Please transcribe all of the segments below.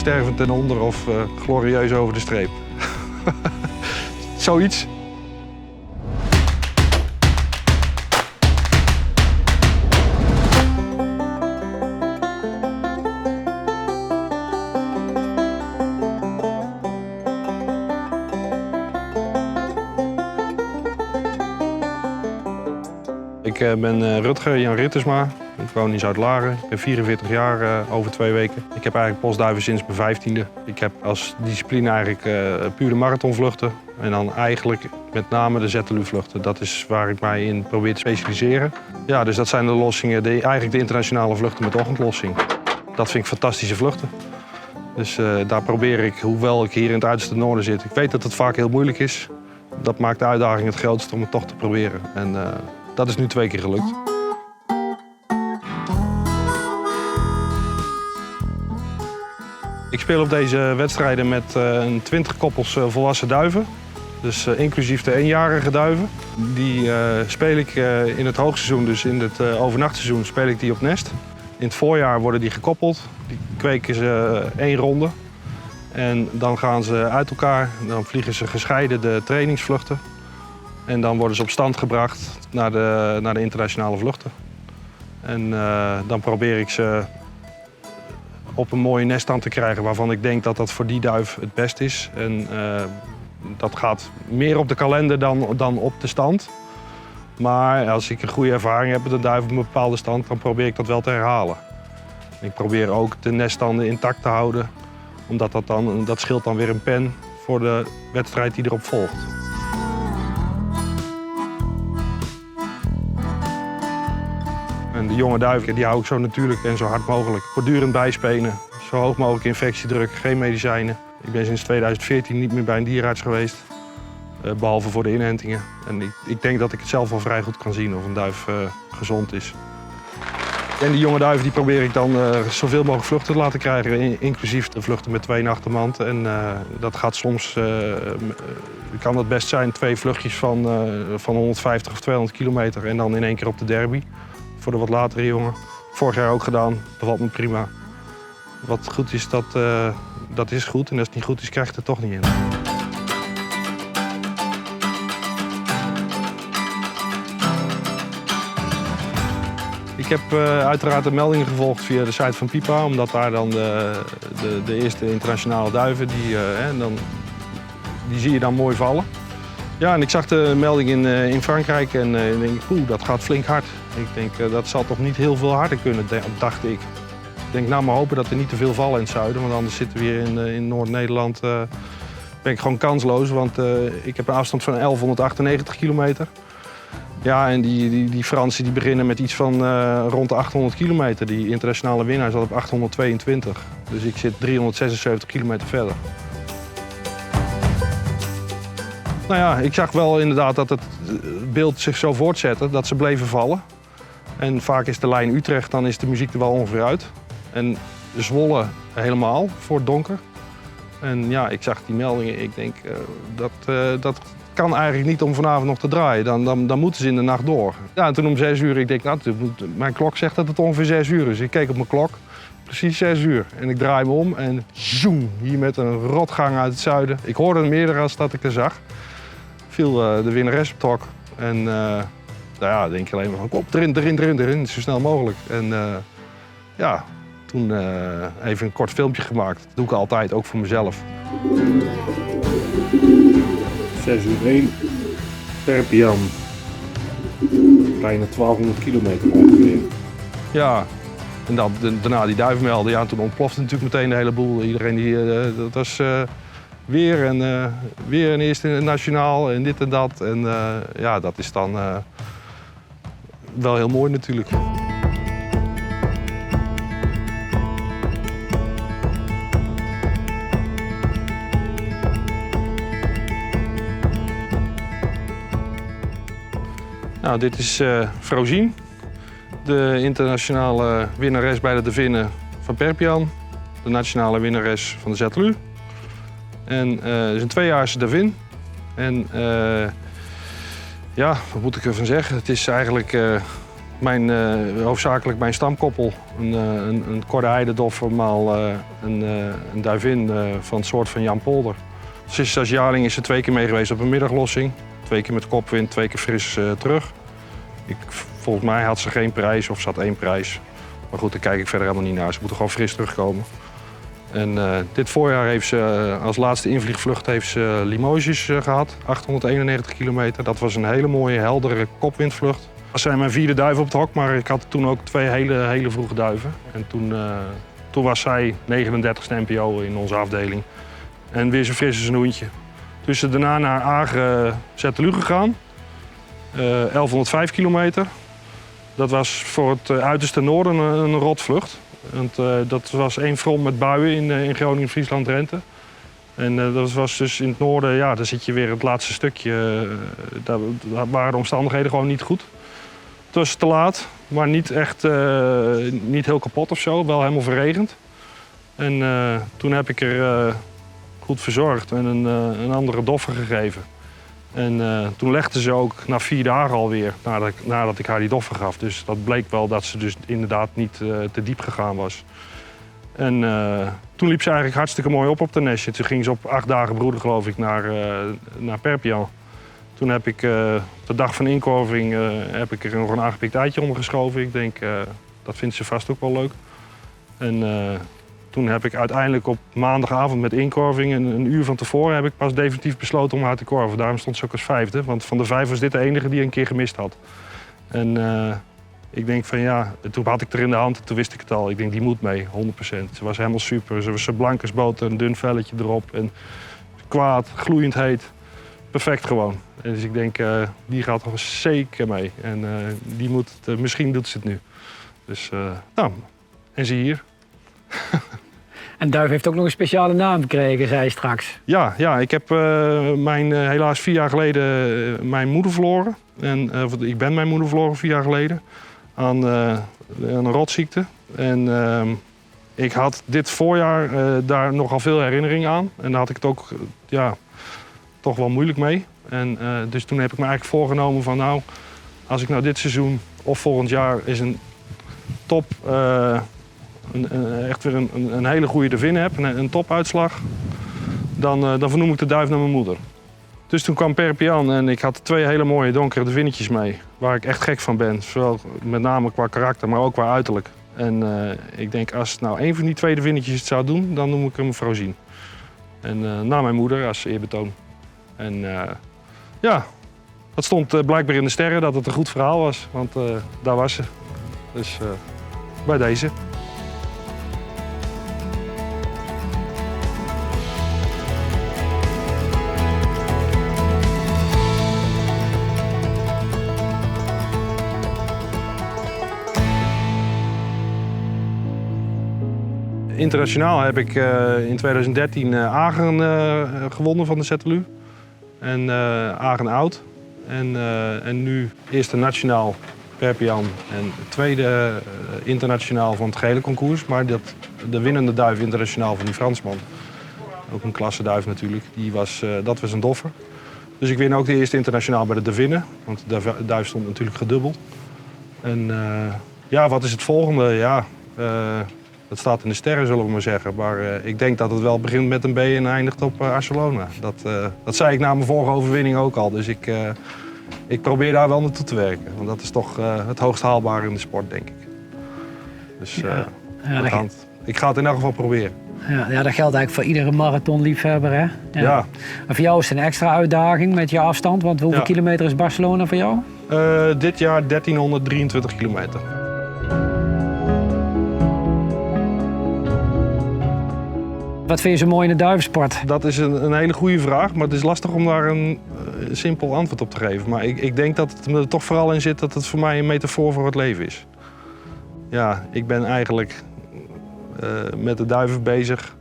stervend ten onder of glorieus over de streep. Zoiets. Ik ben Rutger Jan Rittersma. Ik woon in Zuid-Laren. Ik ben 44 jaar, over 2 weken. Ik heb eigenlijk postduiven sinds mijn 15e. Ik heb als discipline eigenlijk puur de marathonvluchten. En dan eigenlijk met name de ZLU-vluchten. Dat is waar ik mij in probeer te specialiseren. Ja, dus dat zijn de lossingen, eigenlijk de internationale vluchten met ochtendlossing. Dat vind ik fantastische vluchten. Dus daar probeer ik, hoewel ik hier in het uiterste noorden zit. Ik weet dat het vaak heel moeilijk is. Dat maakt de uitdaging het grootst om het toch te proberen. En dat is nu 2 keer gelukt. Ik speel op deze wedstrijden met 20 koppels volwassen duiven. Dus inclusief de 1-jarige duiven. Die speel ik in het hoogseizoen, dus in het overnachtseizoen, speel ik die op nest. In het voorjaar worden die gekoppeld. Die kweken ze 1 ronde. En dan gaan ze uit elkaar. Dan vliegen ze gescheiden de trainingsvluchten. En dan worden ze op stand gebracht naar de internationale vluchten. En dan probeer ik ze op een mooie neststand te krijgen waarvan ik denk dat dat voor die duif het best is. En dat gaat meer op de kalender dan op de stand. Maar als ik een goede ervaring heb met een duif op een bepaalde stand, dan probeer ik dat wel te herhalen. Ik probeer ook de neststanden intact te houden, omdat dat scheelt dan weer een pen voor de wedstrijd die erop volgt. En de jonge duiven die hou ik zo natuurlijk en zo hard mogelijk. Voortdurend bijspenen, zo hoog mogelijk infectiedruk, geen medicijnen. Ik ben sinds 2014 niet meer bij een dierenarts geweest, behalve voor de inentingen. En ik denk dat ik het zelf wel vrij goed kan zien of een duif gezond is. En die jonge duiven die probeer ik dan zoveel mogelijk vluchten te laten krijgen, inclusief de vluchten met 2 nachtenmand. En dat gaat soms, kan het best zijn 2 vluchtjes van 150 of 200 kilometer en dan in 1 keer op de derby. Voor de wat latere jongen. Vorig jaar ook gedaan, bevalt me prima. Wat goed is, dat is goed. En als het niet goed is, krijg je het er toch niet in. Ik heb uiteraard de meldingen gevolgd via de site van Pipa, omdat daar dan de eerste internationale duiven, die zie je dan mooi vallen. Ja, en ik zag de melding in Frankrijk en ik denk, dat gaat flink hard. Ik denk, dat zal toch niet heel veel harder kunnen, dacht ik. Ik denk, nou maar hopen dat er niet te veel vallen in het zuiden, want anders zitten we hier in Noord-Nederland, ben ik gewoon kansloos. Want ik heb een afstand van 1198 kilometer. Ja, en die Fransen die beginnen met iets van rond de 800 kilometer. Die internationale winnaar zat op 822. Dus ik zit 376 kilometer verder. Nou ja, ik zag wel inderdaad dat het beeld zich zo voortzette, dat ze bleven vallen. En vaak is de lijn Utrecht, dan is de muziek er wel ongeveer uit. En Zwolle helemaal, voor het donker. En ja, ik zag die meldingen, ik denk, dat kan eigenlijk niet om vanavond nog te draaien. Dan moeten ze in de nacht door. Ja, en toen om 6 uur, ik denk, nou, mijn klok zegt dat het ongeveer 6 uur is. Ik keek op mijn klok, precies 6 uur. En ik draai me om en zoom, hier met een rotgang uit het zuiden. Ik hoorde hem eerder als dat ik er zag. Viel de winnares op tok. En nou ja, denk je alleen maar van, kom, erin, zo snel mogelijk. En ja, toen even een kort filmpje gemaakt. Dat doe ik altijd, ook voor mezelf. 6 uur 1, Perpian. Bijna 1200 kilometer ongeveer. Ja, en dan daarna die duif melden. Ja, toen ontplofte natuurlijk meteen de hele boel. Iedereen dat was weer een eerste nationaal en dit en dat. En ja, dat is dan wel heel mooi natuurlijk. Nou, dit is Frosien, de internationale winnares bij de Devinnen van Perpian, de nationale winnares van de ZLU. En het is een 2-jaarse Devin. En ja, wat moet ik ervan zeggen? Het is eigenlijk Hoofdzakelijk mijn stamkoppel. Een korte heidedoffer maal een duivin van het soort van Jan Polder. Sinds als jaarling is ze 2 keer mee geweest op een middaglossing. 2 keer met kopwind, 2 keer fris terug. Volgens mij had ze geen prijs of ze had 1 prijs. Maar goed, daar kijk ik verder helemaal niet naar. Ze moeten gewoon fris terugkomen. En dit voorjaar heeft ze als laatste invliegvlucht heeft ze Limoges gehad. 891 kilometer. Dat was een hele mooie, heldere kopwindvlucht. Dat zijn mijn 4e duif op het hok, maar ik had toen ook 2 hele vroege duiven. En toen was zij 39ste NPO in onze afdeling. En weer zo fris als een hoentje. Toen is ze daarna naar Agen Zetelu gegaan. 1105 kilometer. Dat was voor het uiterste noorden een rotvlucht. Want, dat was 1 front met buien in Groningen, Friesland, Drenthe. En dat was dus in het noorden, ja, daar zit je weer het laatste stukje. Daar waren de omstandigheden gewoon niet goed. Het was te laat, maar niet echt niet heel kapot of zo. Wel helemaal verregend. En toen heb ik er goed verzorgd en een andere doffer gegeven. En toen legde ze ook na 4 dagen alweer, nadat ik haar die doffer gaf. Dus dat bleek wel dat ze dus inderdaad niet te diep gegaan was. En toen liep ze eigenlijk hartstikke mooi op de nestje. Toen ging ze op 8 dagen broeden, geloof ik, naar Perpignan. Toen heb ik de dag van inkorving heb ik er nog een aangepikt eitje onder geschoven. Ik denk, dat vindt ze vast ook wel leuk. En toen heb ik uiteindelijk op maandagavond met inkorving, een uur van tevoren, heb ik pas definitief besloten om haar te korven. Daarom stond ze ook als 5e, want van de 5 was dit de enige die een keer gemist had. En ik denk van ja, toen had ik er in de hand en toen wist ik het al. Ik denk, die moet mee, 100%. Ze was helemaal super. Ze was zo blank als boter, een dun velletje erop. En kwaad, gloeiend heet. Perfect gewoon. En dus ik denk, die gaat nog zeker mee. En die moet het, misschien doet ze het nu. Dus nou, en zie hier. En duif heeft ook nog een speciale naam gekregen, zei je straks. Ja, ik heb helaas 4 jaar geleden mijn moeder verloren. En ik ben mijn moeder verloren 4 jaar geleden aan een rotziekte. En ik had dit voorjaar daar nogal veel herinneringen aan. En daar had ik het ook toch wel moeilijk mee. En dus toen heb ik me eigenlijk voorgenomen van nou, als ik nou dit seizoen of volgend jaar is een top, echt weer een hele goede devin heb, een topuitslag, dan vernoem ik de duif naar mijn moeder. Dus toen kwam Perpignan en ik had 2 hele mooie donkere devinnetjes mee, waar ik echt gek van ben. Zowel met name qua karakter, maar ook qua uiterlijk. En ik denk, als nou 1 van die 2 devinnetjes het zou doen, dan noem ik hem Frozien. En na mijn moeder als eerbetoon. En ja, dat stond blijkbaar in de sterren dat het een goed verhaal was, want daar was ze. Dus bij deze. Internationaal heb ik in 2013 Agen gewonnen van de Zetelu. En Agen Oud. En nu eerste nationaal Perpignan en tweede internationaal van het gehele concours. Maar de winnende duif internationaal van die Fransman, ook een klasse duif natuurlijk, dat was een doffer. Dus ik win ook de eerste internationaal bij de devinnen, want de duif stond natuurlijk gedubbeld. En ja, wat is het volgende? Ja, dat staat in de sterren, zullen we maar zeggen. Maar ik denk dat het wel begint met een B en eindigt op Barcelona. Dat zei ik na mijn vorige overwinning ook al. Dus ik probeer daar wel naartoe te werken. Want dat is toch het hoogst haalbare in de sport, denk ik. Dus ik ga het in elk geval proberen. Ja, dat geldt eigenlijk voor iedere marathonliefhebber, hè? Ja. En voor jou is het een extra uitdaging met je afstand. Want hoeveel kilometer is Barcelona voor jou? Dit jaar 1323 kilometer. Wat vind je zo mooi in de duivensport? Dat is een hele goede vraag, maar het is lastig om daar een simpel antwoord op te geven. Maar ik denk dat het er toch vooral in zit dat het voor mij een metafoor voor het leven is. Ja, ik ben eigenlijk met de duiven bezig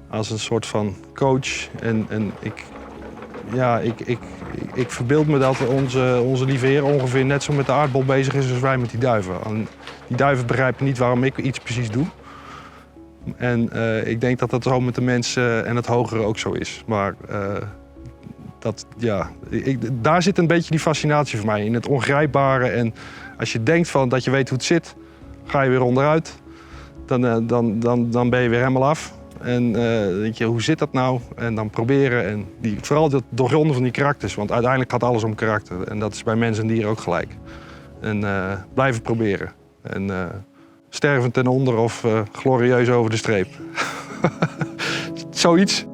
als een soort van coach. En ik verbeeld me dat onze lieve Heer ongeveer net zo met de aardbol bezig is als wij met die duiven. En die duiven begrijpen niet waarom ik iets precies doe. En ik denk dat dat zo met de mensen en het hogere ook zo is. Maar Daar zit een beetje die fascinatie voor mij, in het ongrijpbare. En als je denkt dat je weet hoe het zit, ga je weer onderuit. Dan ben je weer helemaal af. En denk je, hoe zit dat nou? En dan proberen. En vooral het doorgronden van die karakters. Want uiteindelijk gaat alles om karakter. En dat is bij mensen en dieren ook gelijk. En blijven proberen. En sterven ten onder of glorieus over de streep. Zoiets.